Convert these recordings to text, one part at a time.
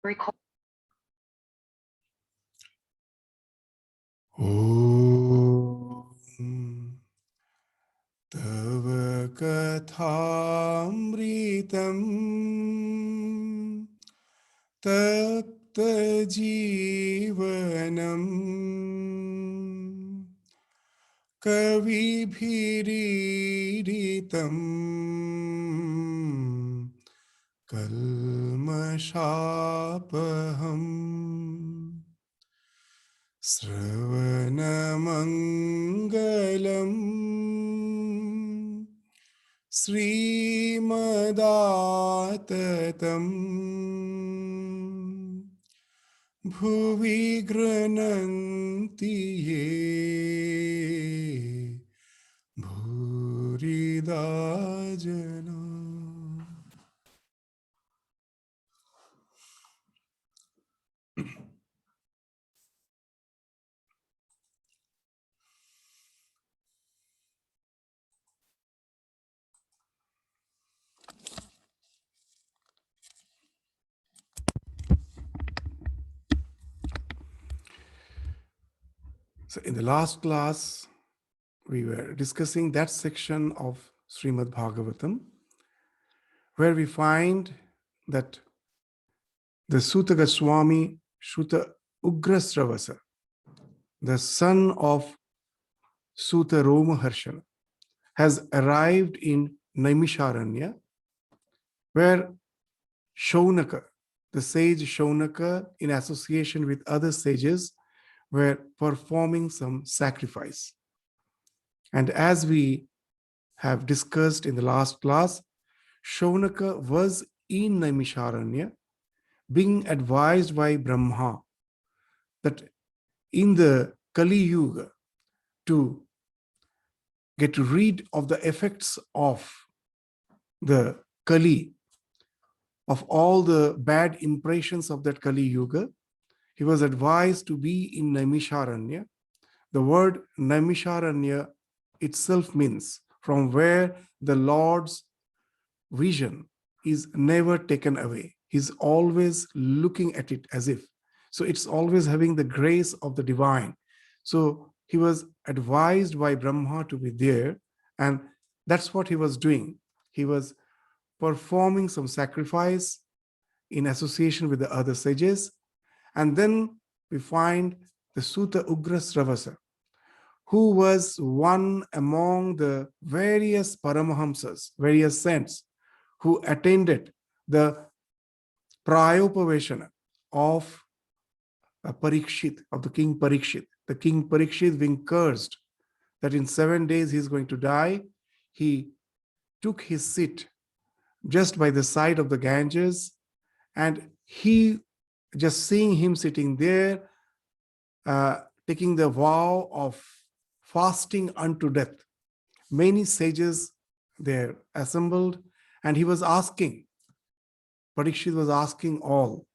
Om Tava Kathamritam Tapta Jivanam Kavibhiritam Kalmashapaham Sravanamangalam Srimadaatatam Bhuvi Grananti Ye Bhurida Jana. So in the last class, we were discussing that section of Shrimad Bhagavatam where we find that the Sutta Swami, Sutta Ugrasravasa, the son of Sutta Romaharshana, has arrived in Naimisharanya, where Shaunaka, the sage Shaunaka, in association with other sages, were performing some sacrifice. And as we have discussed in the last class, Shaunaka was in Naimisharanya, being advised by Brahma that in the Kali Yuga, to get rid of the effects of the Kali, of all the bad impressions of that Kali Yuga, he was advised to be in Naimisharanya. The word Naimisharanya itself means from where the Lord's vision is never taken away. He's always looking at it as if. So it's always having the grace of the divine. So he was advised by Brahma to be there, and that's what he was doing. He was performing some sacrifice in association with the other sages. And then we find the Sutta Ugrasravasa, who was one among the various Paramahamsas, various saints, who attended the Prayopaveshana of Parikshit, of the king Parikshit. The king Parikshit being cursed that in 7 days he is going to die, he took his seat just by the side of the Ganges, and he, just seeing him sitting there, taking the vow of fasting unto death, many sages there assembled, and he was asking, Parikshit was asking all,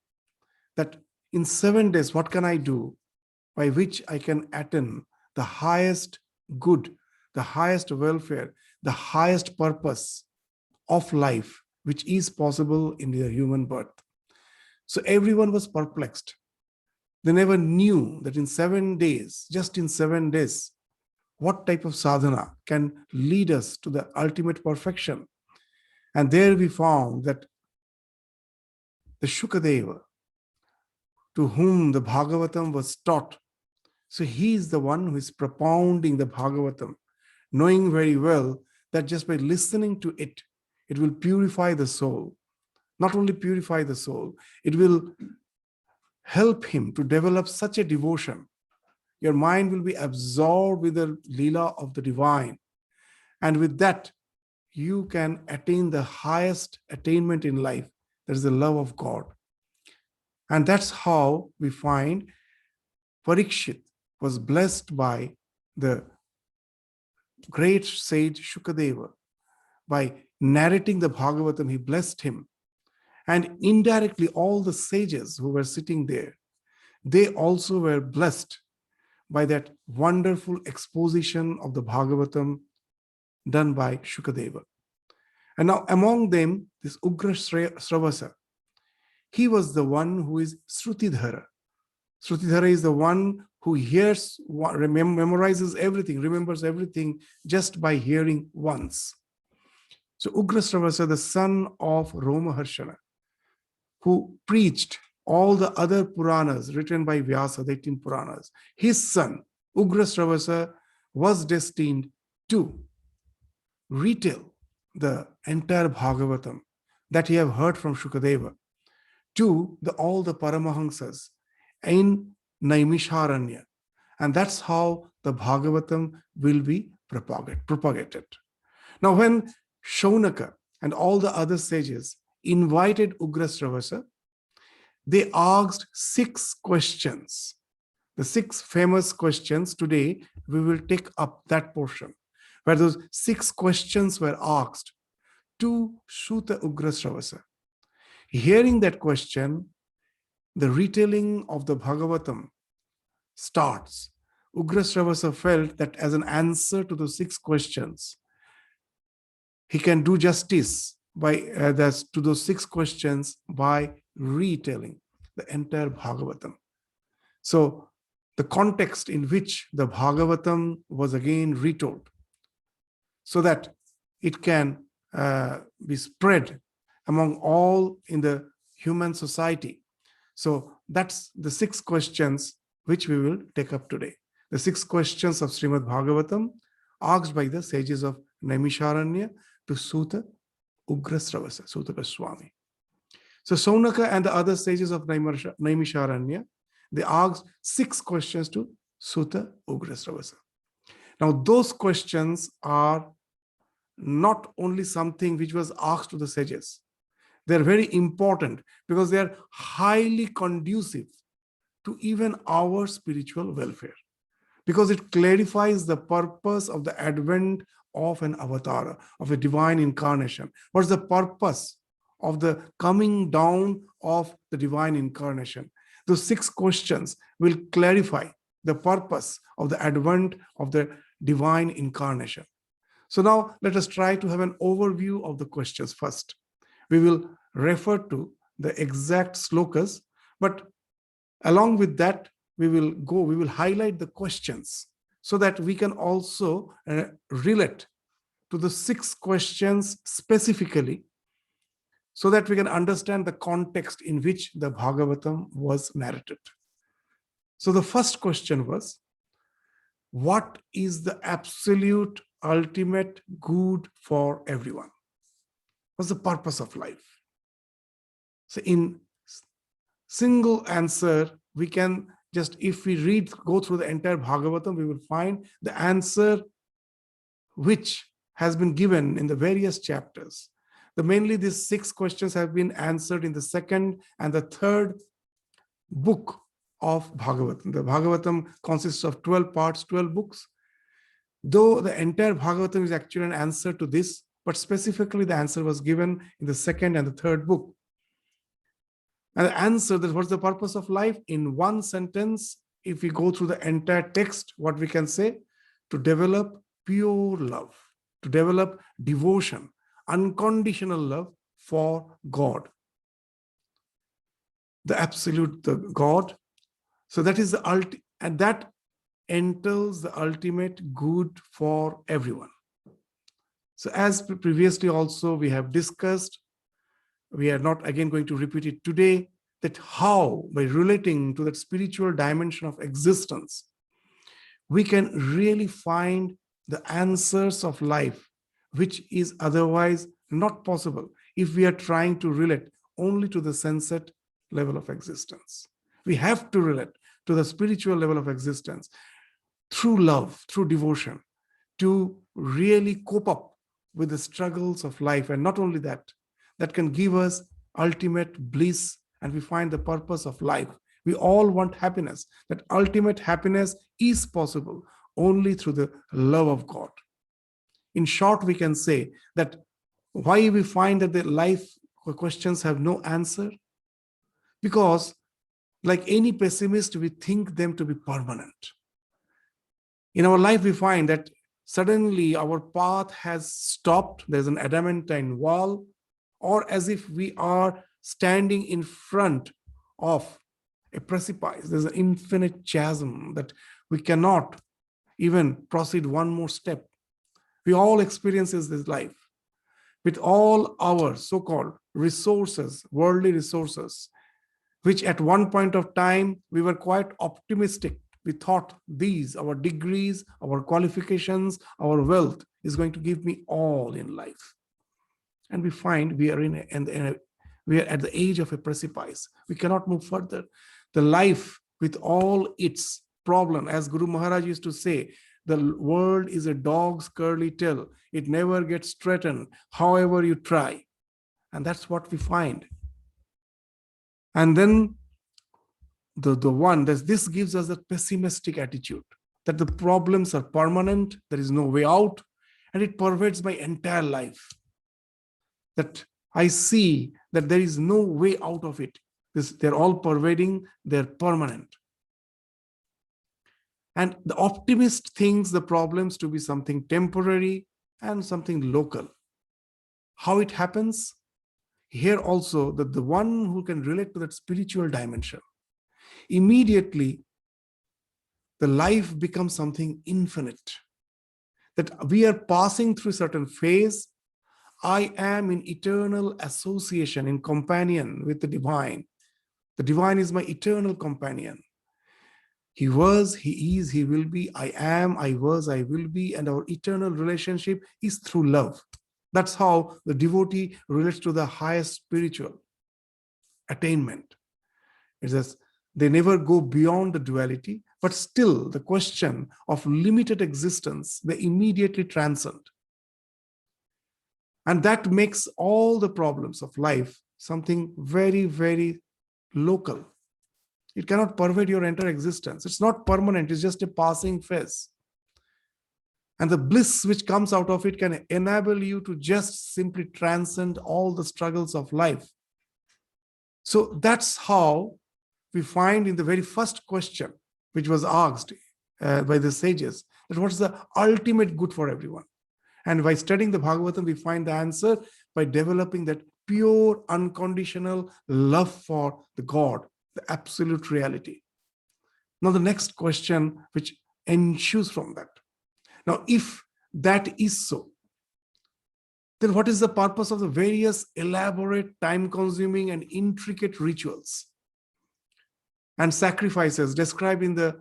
that in 7 days, what can I do by which I can attain the highest good, the highest welfare, the highest purpose of life, which is possible in the human birth. So everyone was perplexed. They never knew that in 7 days, just in 7 days, what type of sadhana can lead us to the ultimate perfection. And there we found that the Shukadeva, to whom the Bhagavatam was taught, so he is the one who is propounding the Bhagavatam, knowing very well that just by listening to it, it will purify the soul. Not only purify the soul, it will help him to develop such a devotion. Your mind will be absorbed with the Leela of the divine. And with that, you can attain the highest attainment in life. That is the love of God. And that's how we find Parikshit was blessed by the great sage Shukadeva. By narrating the Bhagavatam, he blessed him. And indirectly, all the sages who were sitting there, they also were blessed by that wonderful exposition of the Bhagavatam done by Shukadeva. And now among them, this Ugra Sravasa, He was the one who is Srutidhara. Srutidhara is the one who hears, memorizes everything, remembers everything just by hearing once. So Ugrasravasa, the son of Romaharshana, who preached all the other Puranas written by Vyasa, the 18 Puranas, his son, Ugrasravasa, was destined to retell the entire Bhagavatam that he have heard from Shukadeva to all the Paramahansas in Naimisharanya. And that's how the Bhagavatam will be propagated. Now, when Shaunaka and all the other sages invited Ugrasravasa, they asked 6 questions. The 6 famous questions. Today, we will take up that portion, where those 6 questions were asked to Suta Ugrasravasa. Hearing that question, the retelling of the Bhagavatam starts. Ugrasravasa felt that as an answer to those 6 questions, he can do justice to those 6 questions by retelling the entire Bhagavatam. So the context in which the Bhagavatam was again retold, so that it can be spread among all in the human society. So that's the 6 questions which we will take up today. The 6 questions of Shrimad Bhagavatam asked by the sages of Naimisharanya to Suta Ugrasravasa, Suta Swami. So Saunaka and the other sages of Naimisharanya, they asked 6 questions to Suta Ugrasravasa. Now those questions are not only something which was asked to the sages. They're very important because they are highly conducive to even our spiritual welfare, because it clarifies the purpose of the advent of an avatar, of a divine incarnation. What's the purpose of the coming down of the divine incarnation? Those 6 questions will clarify the purpose of the advent of the divine incarnation. So now let us try to have an overview of the questions first. We will refer to the exact slokas, but along with that, we will highlight the questions so that we can also relate to the 6 questions specifically, so that we can understand the context in which the Bhagavatam was narrated. So the first question was, what is the absolute ultimate good for everyone? What's the purpose of life? So in single answer, we can just, if we go through the entire Bhagavatam, we will find the answer which has been given in the various chapters. Mainly these 6 questions have been answered in the 2nd and the 3rd book of Bhagavatam. The Bhagavatam consists of 12 parts, 12 books. Though the entire Bhagavatam is actually an answer to this, but specifically the answer was given in the 2nd and the 3rd book. And the answer, that what's the purpose of life? In one sentence, if we go through the entire text, what we can say? To develop pure love, to develop devotion, unconditional love for God, the absolute, the God. So that is and that entails the ultimate good for everyone. So as previously also we have discussed, we are not again going to repeat it today, that how, by relating to that spiritual dimension of existence, we can really find the answers of life, which is otherwise not possible if we are trying to relate only to the sensate level of existence. We have to relate to the spiritual level of existence through love, through devotion, to really cope up with the struggles of life. And not only that, that can give us ultimate bliss, and we find the purpose of life. We all want happiness. That ultimate happiness is possible only through the love of God. In short, we can say that why we find that the life questions have no answer? Because like any pessimist, we think them to be permanent. In our life, we find that suddenly our path has stopped. There's an adamantine wall, or as if we are standing in front of a precipice. There's an infinite chasm that we cannot even proceed one more step. We all experience this life with all our so-called resources, worldly resources, which at one point of time we were quite optimistic. We thought these, our degrees, our qualifications, our wealth is going to give me all in life. And we find we are we are at the edge of a precipice. We cannot move further. The life with all its problem, as Guru Maharaj used to say, the world is a dog's curly tail. It never gets straightened, however you try. And that's what we find. And then this gives us a pessimistic attitude that the problems are permanent, there is no way out, and it pervades my entire life. That I see that there is no way out of it. They're all pervading, they're permanent. And the optimist thinks the problems to be something temporary and something local. How it happens? Here also, that the one who can relate to that spiritual dimension, immediately the life becomes something infinite. That we are passing through a certain phase. I am in eternal association, in companion with the divine. The divine is my eternal companion. He was, he is, he will be, I am, I was, I will be, and our eternal relationship is through love. That's how the devotee relates to the highest spiritual attainment. It says they never go beyond the duality, but still the question of limited existence, they immediately transcend. And that makes all the problems of life something very, very local. It cannot pervade your entire existence. It's not permanent, it's just a passing phase. And the bliss which comes out of it can enable you to just simply transcend all the struggles of life. So that's how we find in the very first question, which was asked by the sages, that what is the ultimate good for everyone? And by studying the Bhagavatam, we find the answer by developing that pure, unconditional love for the God, the absolute reality. Now, the next question which ensues from that. Now, if that is so, then what is the purpose of the various elaborate, time-consuming, and intricate rituals and sacrifices described in the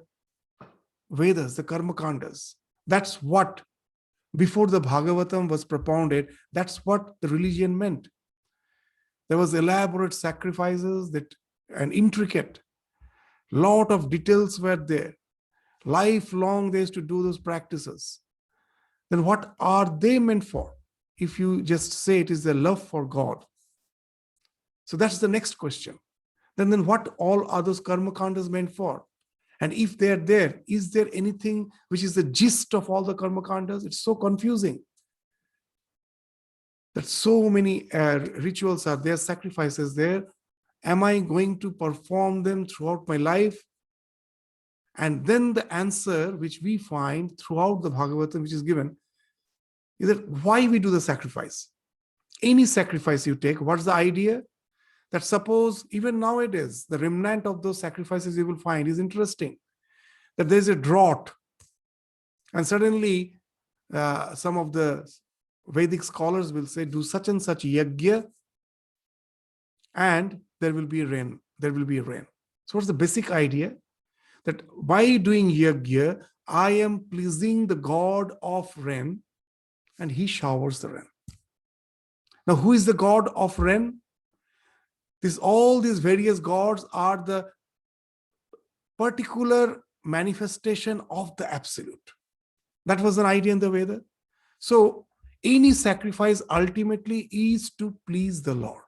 Vedas, the Karma Kandas? That's what, before the Bhagavatam was propounded, that's what the religion meant. There was elaborate sacrifices and intricate. Lot of details were there. Lifelong they used to do those practices. Then what are they meant for? If you just say it is the love for God. So that's the next question. Then what all are those karma kandas meant for? And if they're there, is there anything which is the gist of all the karma kandas? It's so confusing. That so many rituals are there, sacrifices there. Am I going to perform them throughout my life? And then the answer which we find throughout the Bhagavatam, which is given, is that why we do the sacrifice. Any sacrifice you take, what's the idea? That suppose even nowadays, the remnant of those sacrifices you will find is interesting. That there's a drought. And suddenly, some of the Vedic scholars will say, do such and such yajna, and there will be rain. There will be rain. So what's the basic idea? That by doing yajna, I am pleasing the God of rain, and he showers the rain. Now, who is the God of rain? All these various gods are the particular manifestation of the absolute. That was an idea in the Veda. So, any sacrifice ultimately is to please the Lord,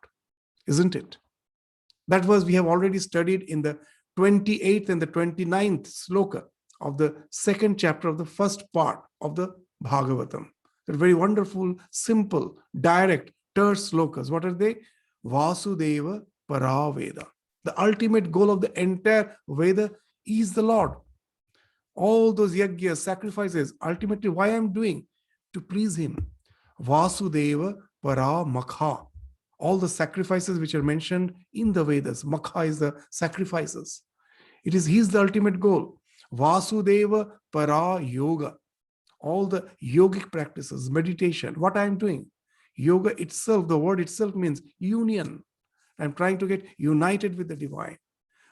isn't it? That was, we have already studied in the 28th and the 29th sloka of the second chapter of the first part of the Bhagavatam. They're very wonderful, simple, direct, terse slokas. What are they? Vasudeva Para Veda. The ultimate goal of the entire Veda is the Lord. All those yajnas, sacrifices, ultimately why I'm doing? To please him. Vasudeva Para Makha. all the sacrifices which are mentioned in the Vedas. Makha is the sacrifices. It is He's the ultimate goal. Vasudeva para yoga. All the yogic practices, meditation, what I am doing. Yoga itself, the word itself means union. I'm trying to get united with the divine.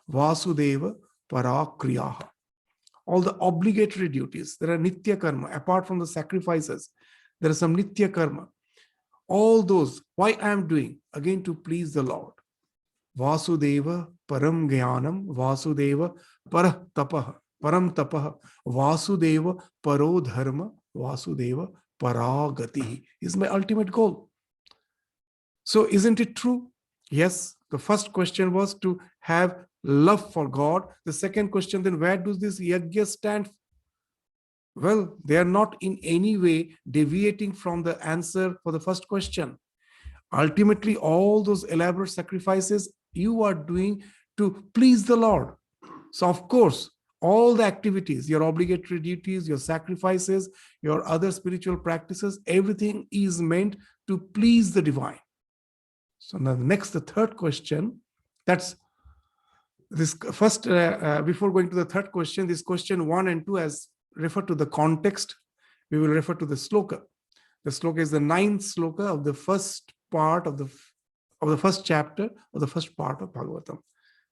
Vasudeva para kriyaha. All the obligatory duties. There are nitya karma. Apart from the sacrifices, there are some nitya karma. All those, why I am doing? Again, to please the Lord. Vasudeva param jnanam, Vasudeva parah tapah, param tapah, Vasudeva paro dharma, Vasudeva paragati is my ultimate goal. So isn't it true? Yes, the first question was to have love for God. The second question, then where does this yajna stand? Well, they are not in any way deviating from the answer for the first question. Ultimately, all those elaborate sacrifices you are doing to please the Lord. So, of course, all the activities, your obligatory duties, your sacrifices, your other spiritual practices, everything is meant to please the divine. So now the third question, that's this first, before going to the third question, this question 1 and 2 as refer to the context, we will refer to the sloka. The sloka is the 9th sloka of the first part of the first chapter of the first part of Bhagavatam.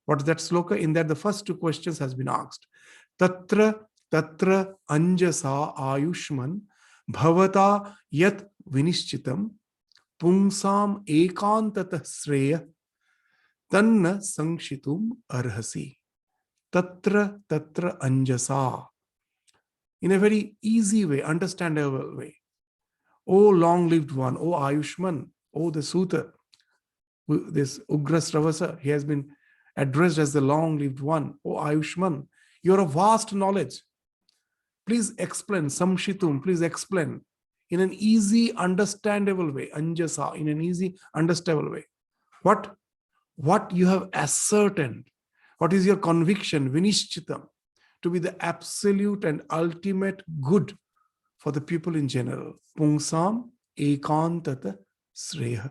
What is that sloka? In that the first 2 questions has been asked. Tatra anjasa ayushman bhavata yat vinishchitam pungsam ekantata sreya tanna sangshitum arhasi. Tatra anjasa. In a very easy way, understandable way. O long-lived one, O Ayushman, O the Suta, this Ugra Sravasa, he has been addressed as the long-lived one. O Ayushman, you are of vast knowledge. Please explain, Samshitum, please explain in an easy, understandable way. Anjasa, in an easy, understandable way. What you have ascertained, what is your conviction, Vinishchitam, to be the absolute and ultimate good for the people in general. Pungsam ekantata sreha.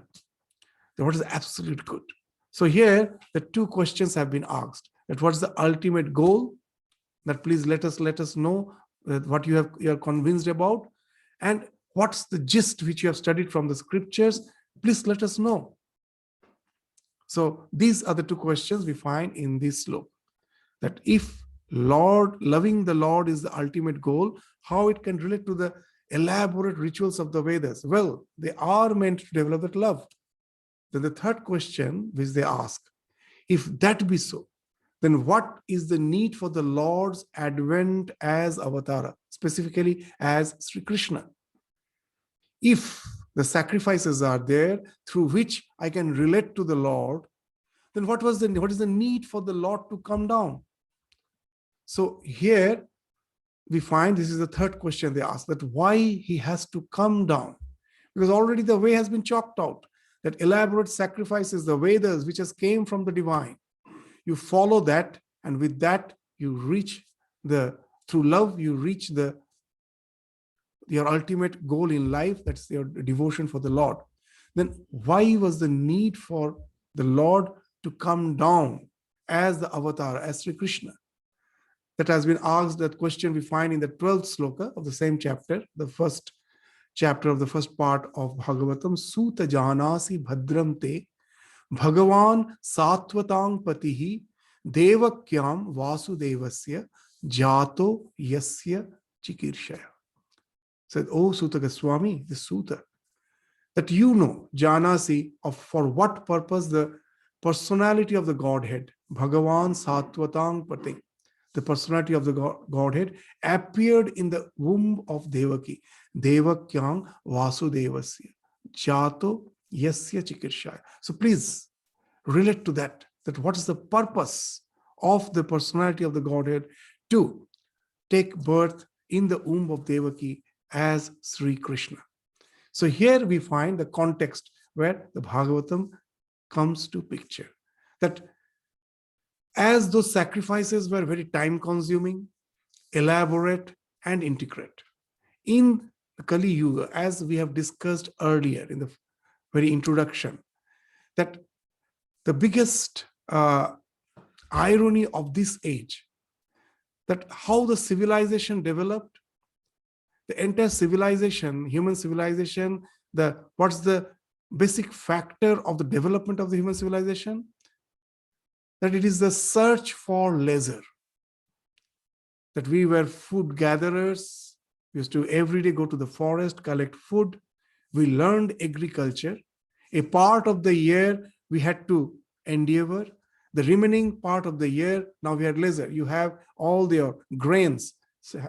What is the absolute good? So here, the 2 questions have been asked. That what is the ultimate goal? That please let us know that what you are convinced about. And what's the gist which you have studied from the scriptures? Please let us know. So these are the 2 questions we find in this sloka. That if loving the Lord is the ultimate goal, how it can relate to the elaborate rituals of the Vedas? Well, they are meant to develop that love. Then the third question which they ask, if that be so, then what is the need for the Lord's advent as avatara, specifically as Sri Krishna? If the sacrifices are there through which I can relate to the Lord, then what is the need for the Lord to come down? So here we find this is the third question they ask, that why he has to come down. Because already the way has been chalked out, that elaborate sacrifices, the Vedas, which has came from the divine. You follow that, and with that you reach through love, you reach your ultimate goal in life, that's your devotion for the Lord. Then why was the need for the Lord to come down as the avatar, as Sri Krishna? That has been asked, that question we find in the 12th sloka of the same chapter, the first chapter of the first part of Bhagavatam. Suta janasi bhadram te Bhagavan satvatang patihi devakyam vasudevasya jato yasya chikirshaya. Said, oh Suta Swami, the Suta, that you know, janasi, of for what purpose the personality of the Godhead, Bhagavan satvatang pati, the personality of the Godhead appeared in the womb of Devaki. Devakyang Vasudevasya. Jato Yasya Chikirshaya. So please relate to that what is the purpose of the personality of the Godhead to take birth in the womb of Devaki as Sri Krishna. So here we find the context where the Bhagavatam comes to picture. That as those sacrifices were very time-consuming, elaborate, and intricate. In Kali Yuga, as we have discussed earlier in the very introduction, that the biggest irony of this age, that how the civilization developed, the entire civilization, human civilization, what's the basic factor of the development of the human civilization? That it is the search for leisure. That we were food gatherers. We used to every day go to the forest, collect food. We learned agriculture. A part of the year we had to endeavor. The remaining part of the year, now we had leisure. You have all your grains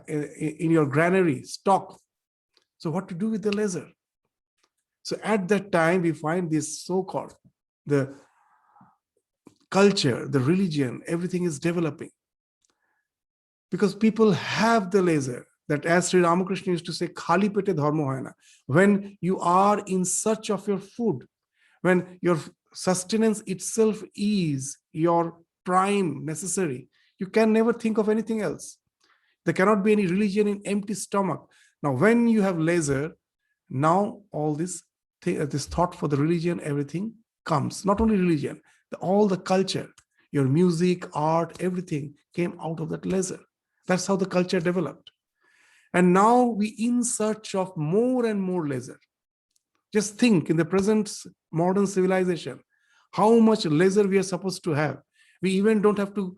in your granary, stock. So what to do with the leisure? So at that time, we find this so-called, the culture, the religion, everything is developing. Because people have the leisure, that as Sri Ramakrishna used to say, khali pete dharma hoy na. When you are in search of your food, when your sustenance itself is your prime necessary, you can never think of anything else. There cannot be any religion in empty stomach. Now, when you have leisure, now all this thought for the religion, everything comes. Not only religion, all the culture, your music, art, everything came out of that leisure. That's how the culture developed. And now we in search of more and more leisure. Just think in the present modern civilization, how much leisure we are supposed to have. We even don't have to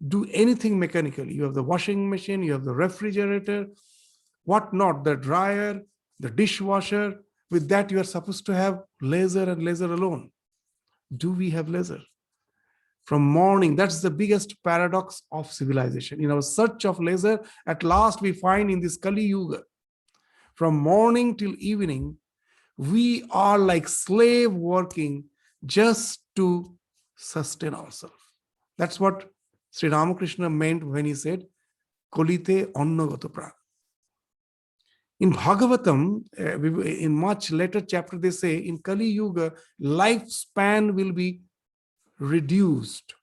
do anything mechanically. You have the washing machine, you have the refrigerator, whatnot, the dryer, the dishwasher. With that, you are supposed to have leisure and leisure alone. Do we have leisure? From morning, that's the biggest paradox of civilization. In our search of leisure, at last we find in this Kali Yuga, from morning till evening, we are like slave working just to sustain ourselves. That's what Sri Ramakrishna meant when he said, Kolite annagato prana. In Bhagavatam, in much later chapter, they say in Kali Yuga, lifespan will be reduced.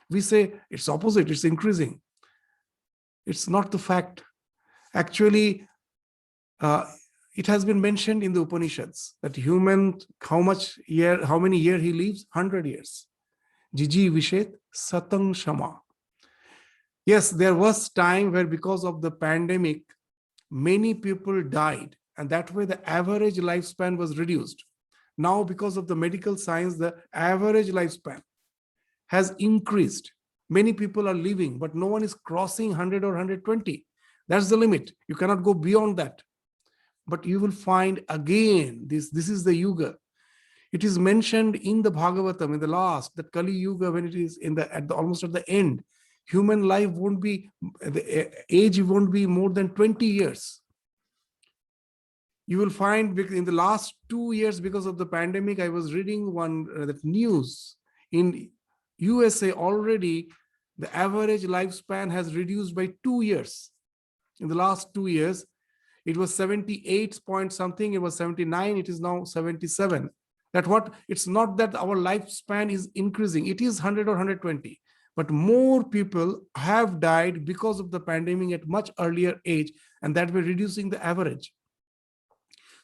We say it's opposite, it's increasing. It's not the fact. Actually, it has been mentioned in the Upanishads that human, how many years he lives? 100 years. Jiji Vishet Satang Shama. Yes, there was time where because of the pandemic, many people died, and that way the average lifespan was reduced. Now, because of the medical science, the average lifespan has increased. Many people are living, but no one is crossing 100 or 120. That's the limit. You cannot go beyond that. But you will find again, this is the Yuga. It is mentioned in the Bhagavatam, in the last, that Kali Yuga, when it is almost at the end, human life won't be, the age won't be more than 20 years. You will find in the last 2 years, because of the pandemic, I was reading that news in USA already, the average lifespan has reduced by 2 years. In the last 2 years, it was 78 point something, it was 79, it is now 77. It's not that our lifespan is increasing, it is 100 or 120. But more people have died because of the pandemic at much earlier age, and that way reducing the average.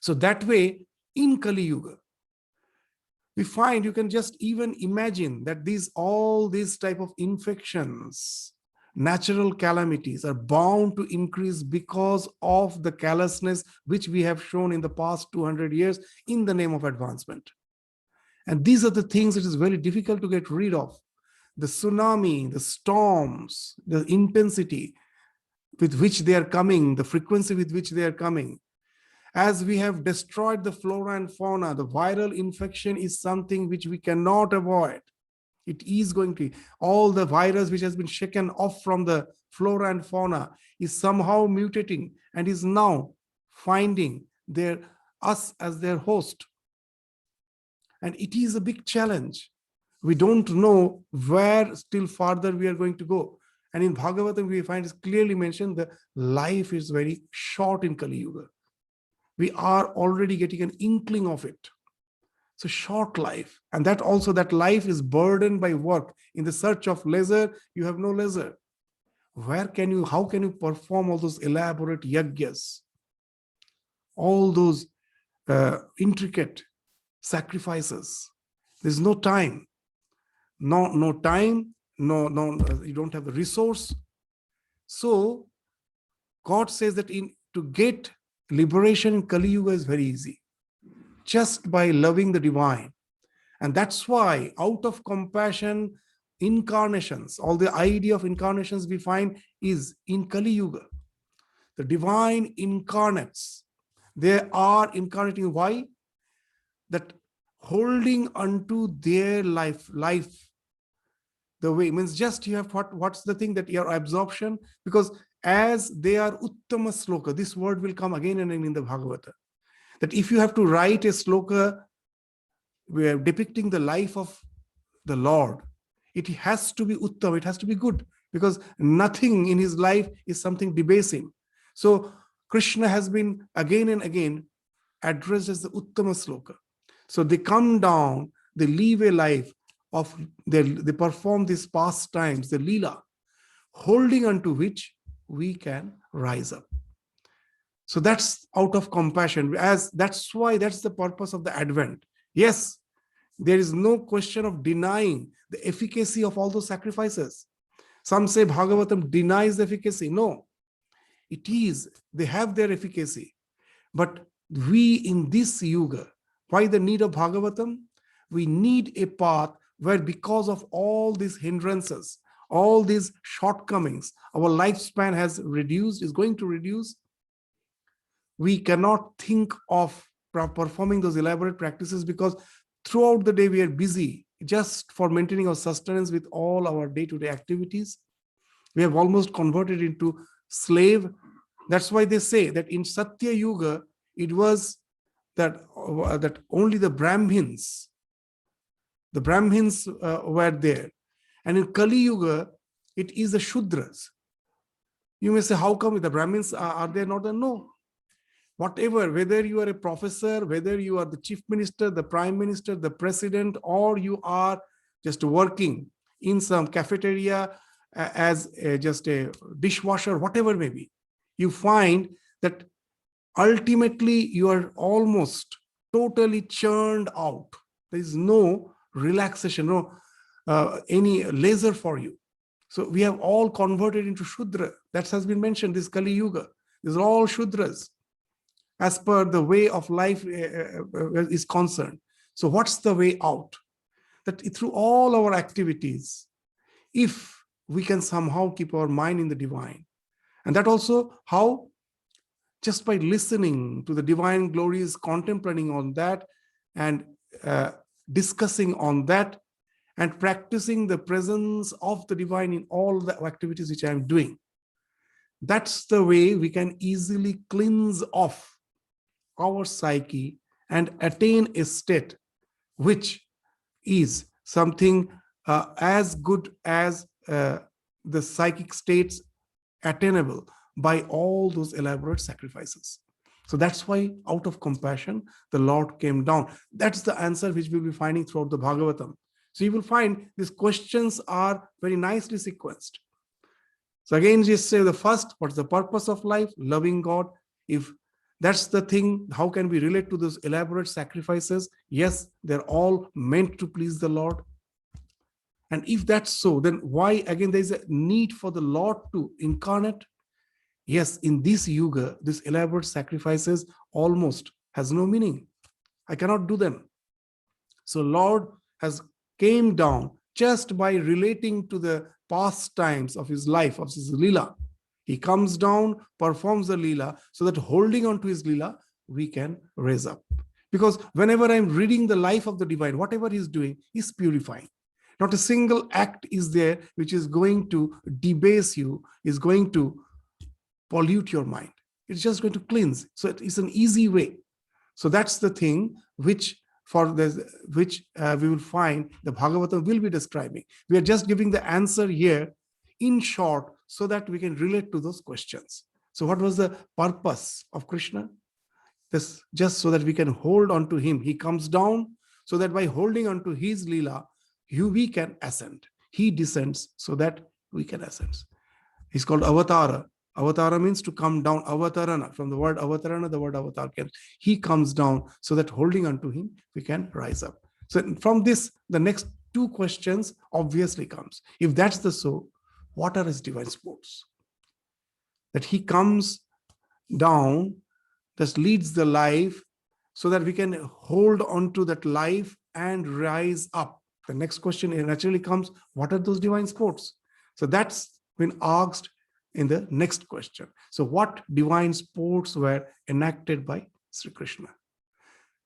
So that way, in Kali Yuga, we find, you can just even imagine that all these type of infections, natural calamities are bound to increase because of the callousness which we have shown in the past 200 years in the name of advancement. And these are the things that is very difficult to get rid of. The tsunami, the storms, the intensity with which they are coming, the frequency with which they are coming. As we have destroyed the flora and fauna, the viral infection is something which we cannot avoid. It is going to, all the virus which has been shaken off from the flora and fauna is somehow mutating and is now finding us as their host. And it is a big challenge. We don't know where still farther we are going to go. And in Bhagavatam, we find it's clearly mentioned that life is very short in Kali Yuga. We are already getting an inkling of it. It's a short life. And that life is burdened by work. In the search of leisure, you have no leisure. How can you perform all those elaborate yagyas? All those intricate sacrifices. There's no time. No time, you don't have the resource. So God says that to get liberation in Kali Yuga is very easy, just by loving the divine. And that's why out of compassion, incarnations, all the idea of incarnations we find is in Kali Yuga. The divine incarnates. They are incarnating. Why? That holding unto their life, the way means just you have what's the thing that your absorption, because as they are uttama sloka, this word will come again and again in the Bhagavata, that if you have to write a sloka where depicting the life of the Lord, it has to be uttam, it has to be good, because nothing in his life is something debasing. So Krishna has been again and again addressed as the uttama sloka. So they come down, they live a life of, they perform these pastimes, the lila, holding unto which we can rise up. So that's out of compassion, as that's why that's the purpose of the Advent. Yes, there is no question of denying the efficacy of all those sacrifices. Some say Bhagavatam denies the efficacy. No, it is, they have their efficacy. But we in this yuga, why the need of Bhagavatam? We need a path where, because of all these hindrances, all these shortcomings, our lifespan has reduced, is going to reduce. We cannot think of performing those elaborate practices because throughout the day we are busy just for maintaining our sustenance with all our day-to-day activities. We have almost converted into slave. That's why they say that in Satya Yuga, it was that only the Brahmins were there. And in Kali Yuga, it is the Shudras. You may say, how come the Brahmins are there not? No. Whatever, whether you are a professor, whether you are the chief minister, the prime minister, the president, or you are just working in some cafeteria as just a dishwasher, whatever may be, you find that ultimately you are almost totally churned out. There is no relaxation, no any leisure for you. So we have all converted into Shudra. That has been mentioned, this Kali Yuga. These are all Shudras as per the way of life is concerned. So what's the way out? That through all our activities, if we can somehow keep our mind in the divine, and that also how? Just by listening to the divine glories, contemplating on that, and discussing on that, and practicing the presence of the divine in all the activities which I am doing. That's the way we can easily cleanse off our psyche and attain a state which is something as good as the psychic states attainable by all those elaborate sacrifices. So that's why out of compassion, the Lord came down. That's the answer which we'll be finding throughout the Bhagavatam. So you will find these questions are very nicely sequenced. So again, just say the first, what's the purpose of life? Loving God. If that's the thing, how can we relate to those elaborate sacrifices? Yes, they're all meant to please the Lord. And if that's so, then why again there's a need for the Lord to incarnate? Yes, in this yuga, these elaborate sacrifices almost has no meaning. I cannot do them. So Lord has came down just by relating to the pastimes of his life, of his lila. He comes down, performs the lila, so that holding on to his lila, we can raise up. Because whenever I'm reading the life of the divine, whatever he's doing, he's purifying. Not a single act is there which is going to debase you, is going to pollute your mind. It's just going to cleanse. So it's an easy way. So that's the thing which we will find the Bhagavatam will be describing. We are just giving the answer here in short so that we can relate to those questions. So what was the purpose of Krishna? This just so that we can hold on to him. He comes down so that by holding on to his lila, we can ascend. He descends so that we can ascend. He's called Avatara. Avatara means to come down. Avatarana, from the word Avatarana, the word avatar comes. He comes down so that holding on to him, we can rise up. So from this, the next two questions obviously comes. If that's the so, what are his divine sports? That he comes down, just leads the life so that we can hold on to that life and rise up. The next question naturally comes, what are those divine sports? So that's been asked in the next question. So what divine sports were enacted by Sri Krishna?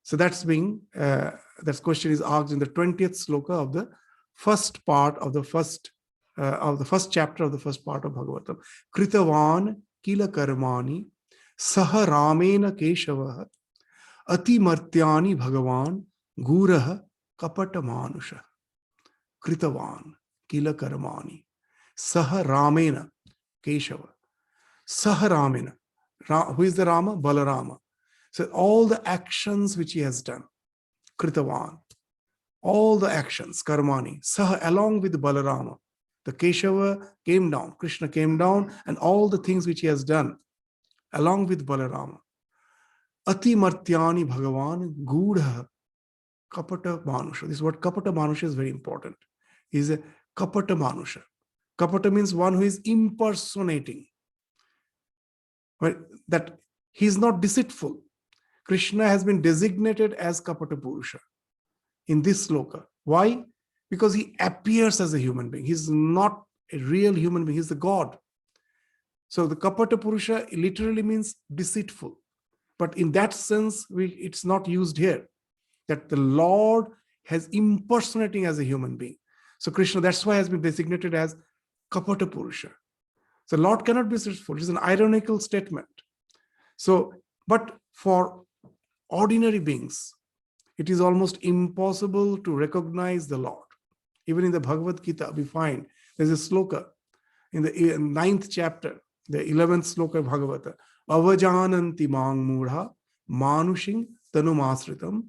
So that's being, that question is asked in the 20th sloka of the first part of the first chapter of the first part of Bhagavatam. Kritavan kila karmani saha ramena keshava ati martyani bhagavan gurah kapata manusha. Kritavan kila karmani saha ramena keshava. Saha ramena. Who is the Rama? Balarama. So all the actions which he has done, Kritavan, all the actions, karmani, saha, along with Balarama. The Keshava came down, Krishna came down, and all the things which he has done, along with Balarama. Ati martyani bhagavan gudha kapata manusha. This word kapata manusha is very important. He is a kapata manusha. Kapata means one who is impersonating. That he is not deceitful. Krishna has been designated as Kapata Purusha in this sloka. Why? Because he appears as a human being. He's not a real human being. He's the God. So the Kapata Purusha literally means deceitful. But in that sense, it's not used here. That the Lord has impersonating as a human being. So Krishna, that's why has been designated as Kapata Purusha. So Lord cannot be deceitful. It's an ironical statement. So, but for ordinary beings, it is almost impossible to recognize the Lord. Even in the Bhagavad Gita, we find there's a sloka in the 9th chapter, the 11th sloka of Bhagavata. Avajananti mang mudha manushing tanumasritam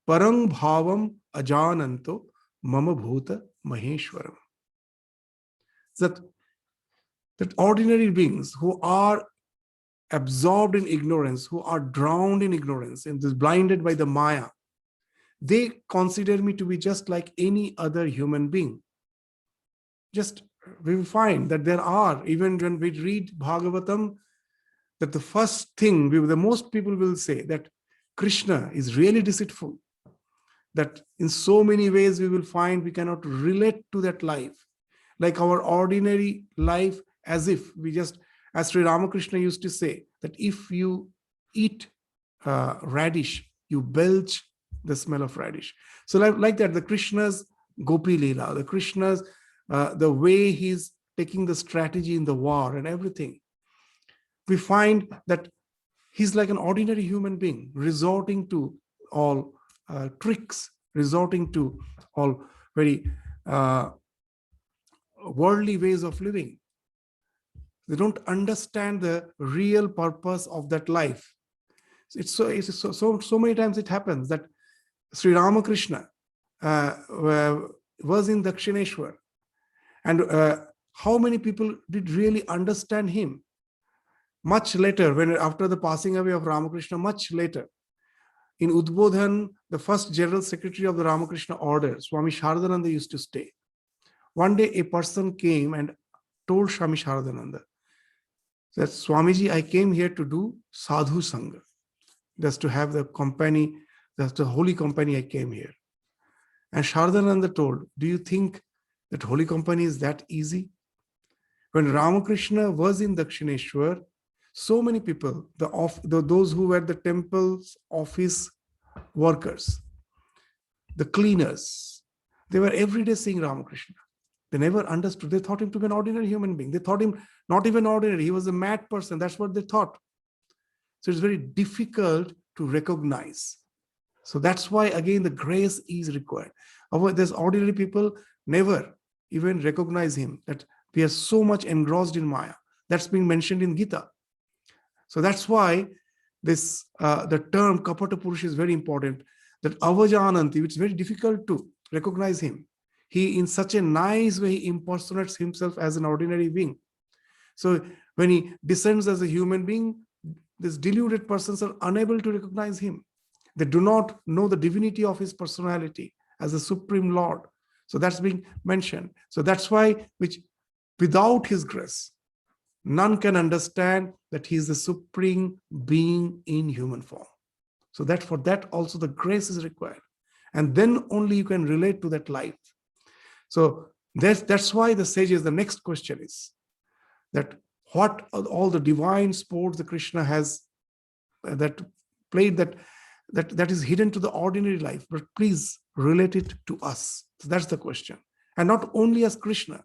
parang bhavam ajananto mama bhuta maheshwaram. That ordinary beings who are absorbed in ignorance, who are drowned in ignorance, and is blinded by the Maya, they consider me to be just like any other human being. Just we will find that there are, even when we read Bhagavatam, that the first thing, the most people will say that Krishna is really deceitful. That in so many ways we will find we cannot relate to that life. Like our ordinary life, as if we just, as Sri Ramakrishna used to say, that if you eat radish, you belch the smell of radish. So like that, the Krishna's Gopi Leela, the Krishna's, the way he's taking the strategy in the war and everything, we find that he's like an ordinary human being, resorting to all tricks, resorting to all very worldly ways of living. They don't understand the real purpose of that life. So many times it happens that Sri Ramakrishna was in Dakshineshwar, and how many people did really understand him? Much later, when after the passing away of Ramakrishna, much later, in Udbodhan, the first general secretary of the Ramakrishna order, Swami Sharadananda, used to stay. One day, a person came and told Swami Sharadananda that, Swamiji, I came here to do sadhu sangha, just to have the company, that's the holy company I came here. And Sharadananda told, do you think that holy company is that easy? When Ramakrishna was in Dakshineshwar, so many people, those who were the temple's office workers, the cleaners, they were every day seeing Ramakrishna. They never understood. They thought him to be an ordinary human being. They thought him not even ordinary. He was a mad person. That's what they thought. So it's very difficult to recognize. So that's why, again, the grace is required. There's ordinary people never even recognize him, that we are so much engrossed in Maya. That's being mentioned in Gita. So that's why this the term Kapata Purusha is very important. That Avajananti, it's very difficult to recognize him. He, in such a nice way, he impersonates himself as an ordinary being. So when he descends as a human being, these deluded persons are unable to recognize him. They do not know the divinity of his personality as the Supreme Lord. So that's being mentioned. So that's why, which without his grace, none can understand that he is the supreme being in human form. So that for that also the grace is required. And then only you can relate to that life. So that's why the sages, the next question is that what are all the divine sports the Krishna has that played that is hidden to the ordinary life, but please relate it to us. So that's the question. And not only as Krishna.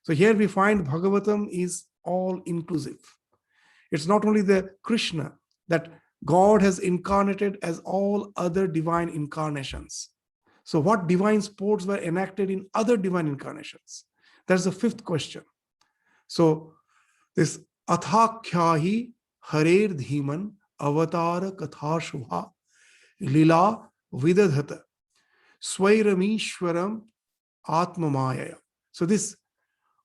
So here we find Bhagavatam is all inclusive. It's not only the Krishna, that God has incarnated as all other divine incarnations. So what divine sports were enacted in other divine incarnations? That's the fifth question. So this Athakyahi Harer Dhiman Avatara Katha Shubha Lila Vidadhata Swairamishwaram Atmamaya. So this,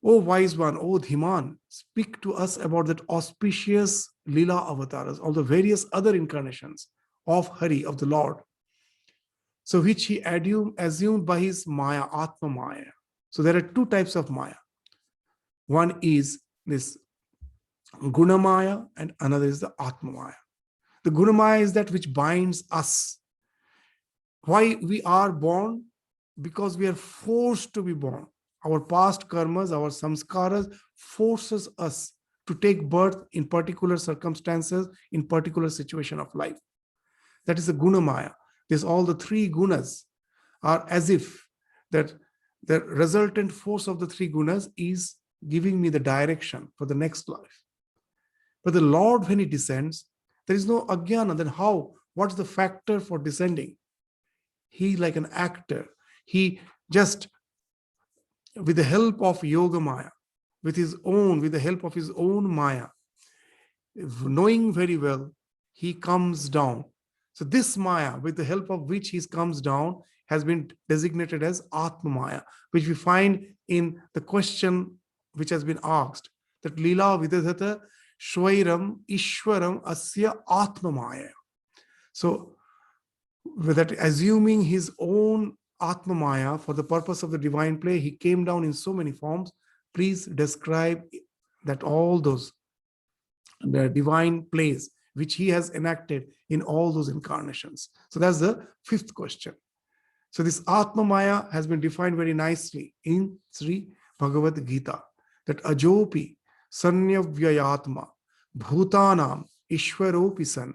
O wise one, O Dhiman, speak to us about that auspicious Lila avatars, all the various other incarnations of Hari, of the Lord. So which he assumed by his Maya, Atma Maya. So there are two types of Maya. One is this Guna Maya and another is the Atma Maya. The Guna Maya is that which binds us. Why we are born? Because we are forced to be born. Our past karmas, our samskaras forces us to take birth in particular circumstances, in particular situation of life. That is the Guna Maya. This all the three gunas are as if that the resultant force of the three gunas is giving me the direction for the next life. But the Lord, when he descends, there is no ajnana. Then how? What's the factor for descending? He, like an actor, he just, with the help of Yoga Maya, with the help of his own Maya, knowing very well, he comes down. So this Maya, with the help of which he comes down, has been designated as Atma Maya, which we find in the question which has been asked, that Lila Vidadhata Shwairam Ishwaram Asya Atma Maya. So with that, assuming his own Atma Maya for the purpose of the divine play, he came down in so many forms. Please describe that all those the divine plays which he has enacted in all those incarnations. So that's the fifth question. So this Atma Maya has been defined very nicely in Sri Bhagavad Gita, that Ajopi Sanyavyayatma Bhutanam Ishwaropi San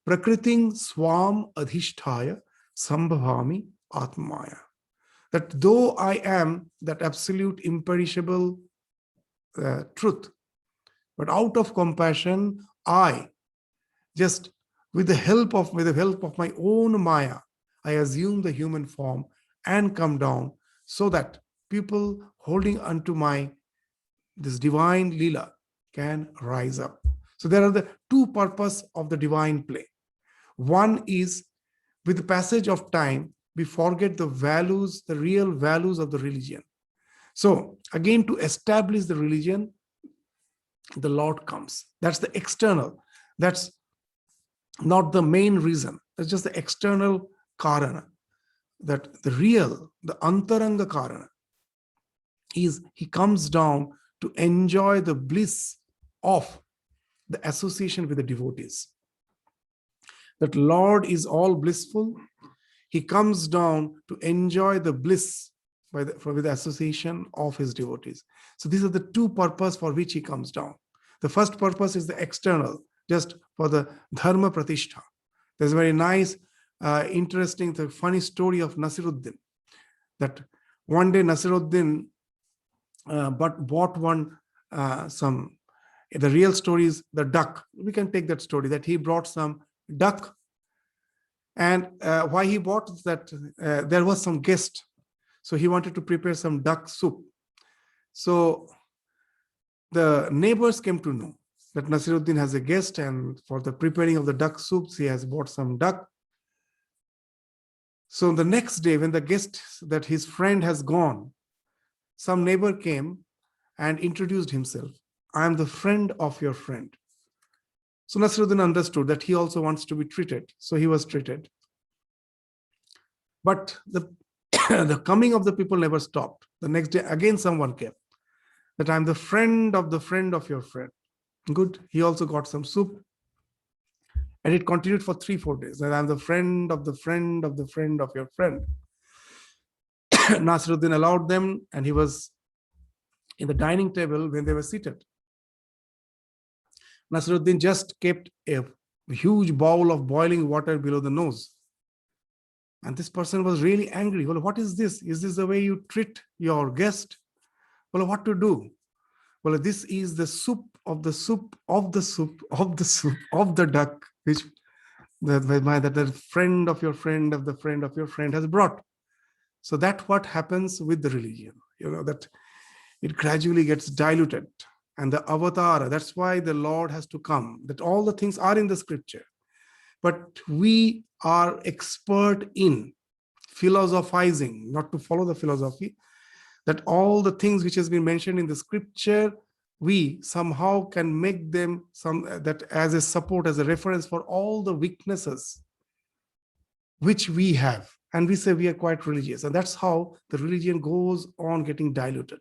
Prakriting Swam Adhisthaya Sambhavami Atma Maya. That though I am that absolute imperishable truth, but out of compassion, I just with the help of my own Maya, I assume the human form and come down so that people holding unto this divine Leela can rise up. So there are the two purposes of the divine play. One is, with the passage of time, we forget the values, the real values of the religion. So again, to establish the religion, the Lord comes. That's the external. That's not the main reason. That's just the external karana. That the real, the antaranga karana is he comes down to enjoy the bliss of the association with the devotees. That Lord is all blissful. He comes down to enjoy the bliss with the association of his devotees. So these are the two purposes for which he comes down. The first purpose is the external, just for the dharma pratishtha. There's a very nice, interesting, funny story of Nasiruddin. That one day Nasiruddin bought the real story is the duck. We can take that story, that he brought some duck. And why he bought that, there was some guest. So he wanted to prepare some duck soup. So the neighbors came to know that Nasiruddin has a guest, and for the preparing of the duck soups, he has bought some duck. So the next day, when the guest, that his friend has gone, some neighbor came and introduced himself. I am the friend of your friend. So Nasiruddin understood that he also wants to be treated. So he was treated. But the The coming of the people never stopped. The next day, again, someone came. That I'm the friend of your friend. Good. He also got some soup. And it continued for 3-4 days. And I'm the friend of the friend of the friend of your friend. Nasiruddin allowed them, and he was in the dining table when they were seated. Nasiruddin just kept a huge bowl of boiling water below the nose. And this person was really angry. Well, what is this? Is this the way you treat your guest? Well, what to do? Well, this is the soup of the soup of the soup of the soup of the duck, which the friend of your friend of the friend of your friend has brought. So that's what happens with the religion, that it gradually gets diluted. And the avatar, that's why the Lord has to come, that all the things are in the scripture. But we are expert in philosophizing, not to follow the philosophy, that all the things which has been mentioned in the scripture, we somehow can make them that as a support, as a reference for all the weaknesses which we have. And we say we are quite religious. And that's how the religion goes on getting diluted.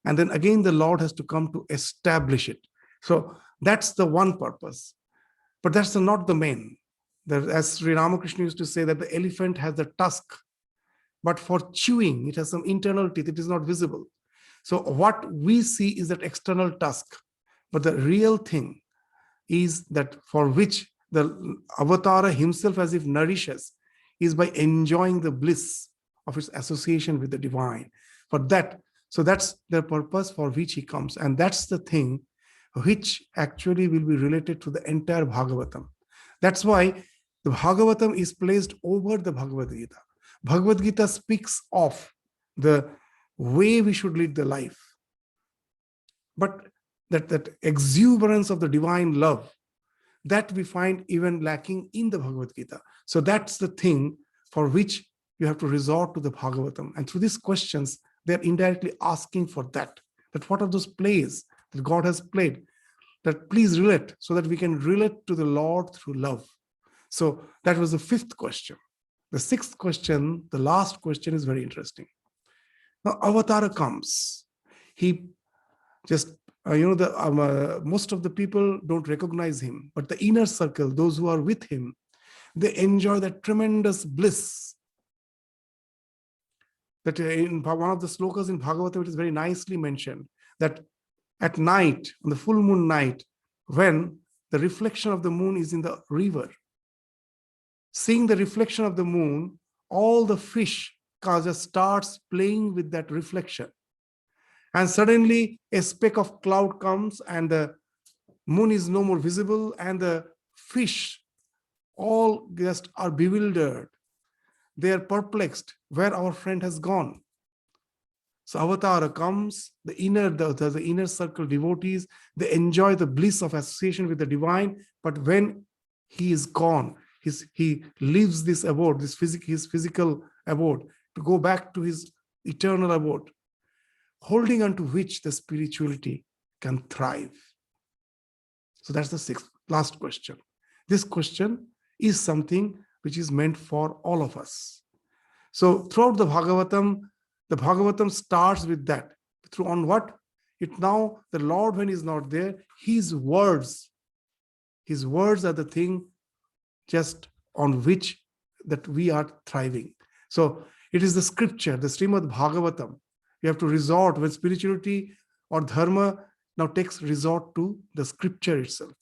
And then again, the Lord has to come to establish it. So that's the one purpose. But that's not the main. As Sri Ramakrishna used to say, that the elephant has the tusk, but for chewing, it has some internal teeth. It is not visible. So what we see is that external tusk. But the real thing is that for which the avatara himself as if nourishes is by enjoying the bliss of its association with the divine. For that, so that's the purpose for which he comes. And that's the thing which actually will be related to the entire Bhagavatam. That's why the Bhagavatam is placed over the Bhagavad Gita. Bhagavad Gita speaks of the way we should lead the life. But that exuberance of the divine love, that we find even lacking in the Bhagavad Gita. So that's the thing for which you have to resort to the Bhagavatam. And through these questions, they're indirectly asking for that what are those plays that God has played, that please relate, so that we can relate to the Lord through love. So that was the 5th question. The 6th question, the last question, is very interesting. Now, Avatara comes. He just, most of the people don't recognize him, but the inner circle, those who are with him, they enjoy that tremendous bliss. That in one of the slokas in Bhagavatam, it is very nicely mentioned that at night, on the full moon night, when the reflection of the moon is in the river, seeing the reflection of the moon, all the fish just starts playing with that reflection. And suddenly a speck of cloud comes and the moon is no more visible, and the fish all just are bewildered. They are perplexed where our friend has gone. So Avatara comes, the inner circle devotees, they enjoy the bliss of association with the divine, but when he is gone, he leaves this abode, his physical abode, to go back to his eternal abode, holding on to which the spirituality can thrive. So that's the last question. This question is something which is meant for all of us. So throughout the Bhagavatam starts with that. Through on what? It now, the Lord, when he's not there, his words are the thing just on which that we are thriving. So it is the scripture, the Shrimad Bhagavatam. You have to resort when spirituality or dharma now takes resort to the scripture itself.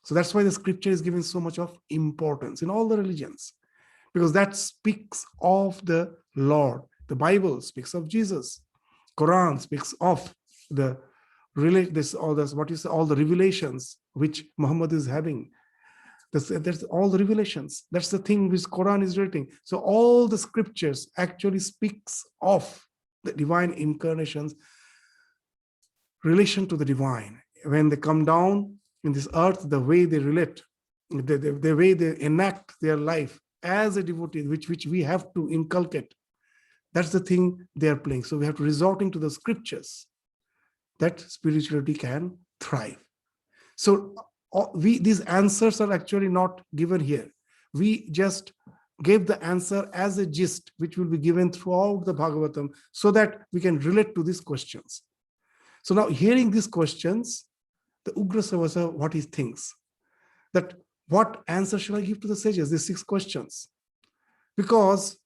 So that's why the scripture is given so much of importance in all the religions, because that speaks of the Lord. The Bible speaks of Jesus. Quran speaks of all the revelations which Muhammad is having. That's all the revelations. That's the thing which Quran is relating. So all the scriptures actually speaks of the divine incarnations, relation to the divine. When they come down in this earth, the way they relate, the way they enact their life as a devotee, which we have to inculcate, that's the thing they are playing. So we have to resorting to the scriptures that spirituality can thrive. So these answers are actually not given here. We just gave the answer as a gist, which will be given throughout the Bhagavatam, so that we can relate to these questions. So now, hearing these questions, the Ugra Savasa, what he thinks, that what answer should I give to the sages, these 6 questions? Because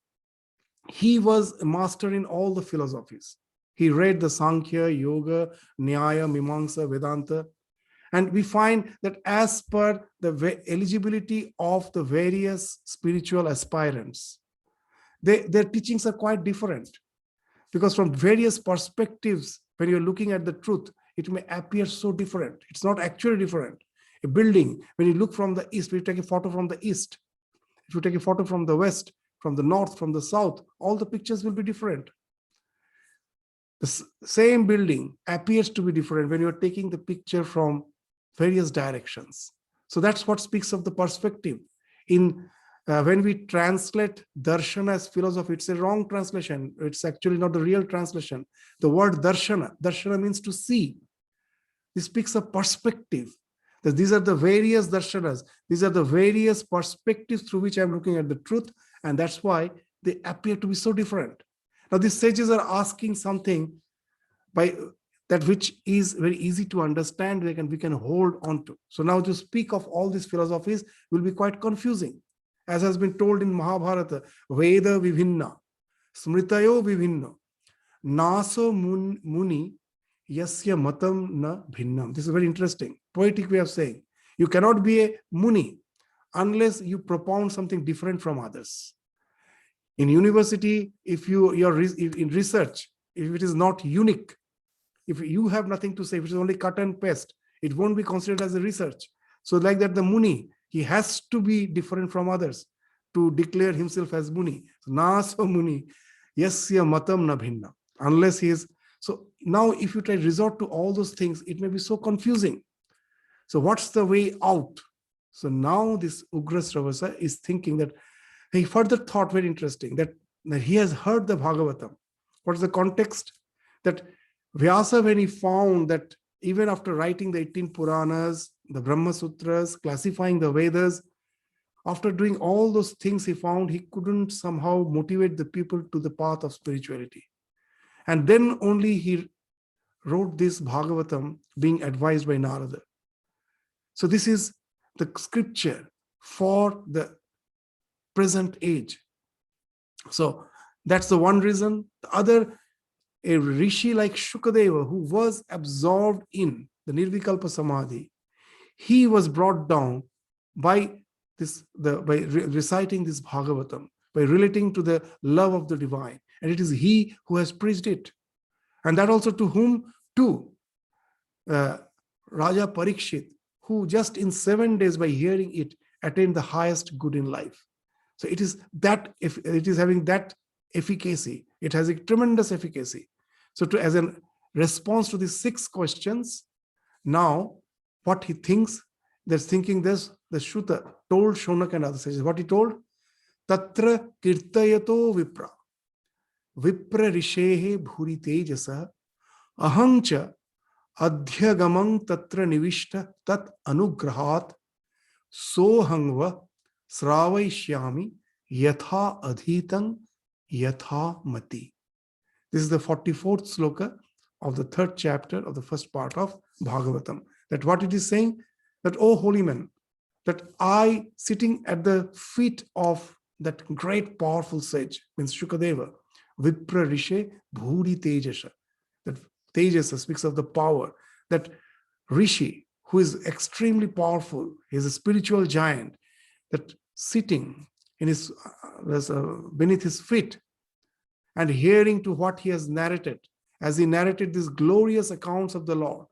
he was a master in all the philosophies. He read the Sankhya, Yoga, Nyaya, Mimamsa, Vedanta. And we find that as per the eligibility of the various spiritual aspirants, their teachings are quite different. Because from various perspectives, when you're looking at the truth, it may appear so different. It's not actually different. A building, when you look from the east, we take a photo from the east. If you take a photo from the west, from the north, from the south, all the pictures will be different. The same building appears to be different when you're taking the picture from various directions. So that's what speaks of the perspective. When we translate darshan as philosophy, it's a wrong translation. It's actually not the real translation. The word darshana means to see. This speaks of perspective. That these are the various darshanas. These are the various perspectives through which I'm looking at the truth. And that's why they appear to be so different. Now, these sages are asking something by that which is very easy to understand, we can hold on to. So now to speak of all these philosophies will be quite confusing. As has been told in Mahabharata, Veda Vivinna, Smritayo Vivinna, Naso Muni, Yasya Matam Na Bhinnam. This is very interesting, poetic way of saying. You cannot be a Muni unless you propound something different from others. In university, if in research, if it is not unique, if you have nothing to say, if it is only cut and paste, it won't be considered as a research. So like that, the Muni, he has to be different from others to declare himself as Muni. Naso Muni, Yasya Matam Na Bhinna. Unless he is. So now if you try to resort to all those things, it may be so confusing. So what's the way out? So now this Ugra Sravasa is thinking that, he further thought, very interesting, that he has heard the Bhagavatam. What is the context? That Vyasa, when he found that even after writing the 18 Puranas, the Brahma Sutras, classifying the Vedas, after doing all those things, he found he couldn't somehow motivate the people to the path of spirituality. And then only he wrote this Bhagavatam, being advised by Narada. So this is the scripture for the present age. So that's the one reason. The other, a rishi like Shukadeva, who was absorbed in the Nirvikalpa Samadhi, he was brought down by reciting this Bhagavatam, by relating to the love of the divine. And it is he who has preached it. And that also to whom? To Raja Parikshit, who just in 7 days, by hearing it, attained the highest good in life. So it is having that efficacy. It has a tremendous efficacy. So as a response to these 6 questions, now what he thinks, there's thinking this, the Shruta told Shonak and other sages, what he told? Tatra kirtayato vipra, vipra rishehe bhuri tejasa, ahancha adhyagamang tatra nivishta tat anugrahat, sohangva sravaishyami yatha adhitang yatha mati. This is the 44th sloka of the 3rd chapter of the first part of Bhagavatam. That what it is saying, that, oh holy man, that I, sitting at the feet of that great powerful sage, means Shukadeva, Vipra Rishe Bhuri Tejasa. That Tejasa speaks of the power. That Rishi, who is extremely powerful, he is a spiritual giant, that sitting in his beneath his feet and hearing to what he has narrated, as he narrated these glorious accounts of the Lord.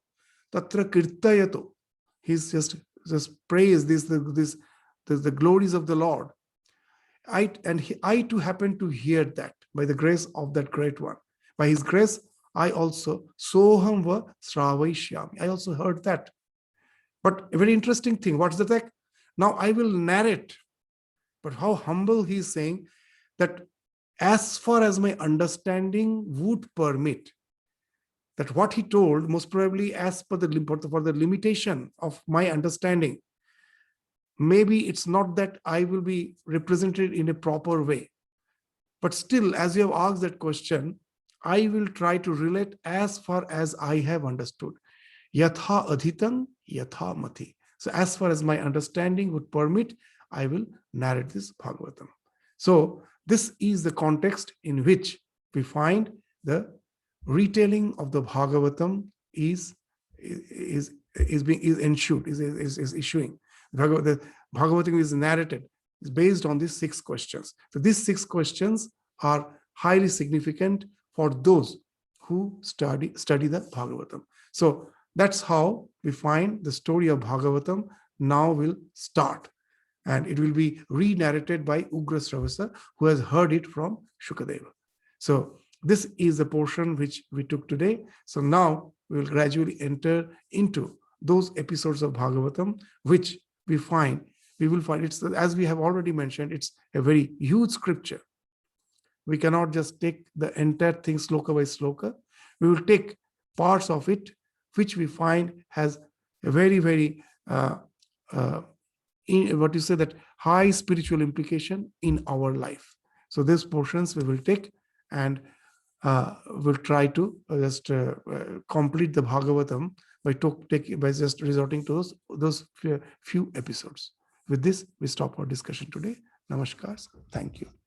Tatra Kirtayato, he's just praise the glories of the Lord. I too happen to hear that by the grace of that great one. By his grace, I also soham va sravaishyami. I also heard that. But a very interesting thing, what's the fact? Now I will narrate. But how humble he is saying that as far as my understanding would permit, that what he told, most probably as per for the limitation of my understanding, maybe it's not that I will be represented in a proper way, but still, as you have asked that question, I will try to relate as far as I have understood. Yatha adhitan, yatha mati. So as far as my understanding would permit, I will narrate this Bhagavatam. So this is the context in which we find the retelling of the Bhagavatam is ensued, is issuing. The Bhagavatam is narrated, is based on these 6 questions. So these 6 questions are highly significant for those who study the Bhagavatam. So that's how we find the story of Bhagavatam now will start. And it will be re-narrated by Ugra Sravasa, who has heard it from Shukadeva. So this is the portion which we took today. So now we will gradually enter into those episodes of Bhagavatam, which we will find it's, as we have already mentioned, it's a very huge scripture. We cannot just take the entire thing sloka by sloka. We will take parts of it, which we find has a very, very, that high spiritual implication in our life. So these portions we will take and we'll try to just complete the Bhagavatam by just resorting to those few episodes. With this, we stop our discussion today. Namaskar. Thank you.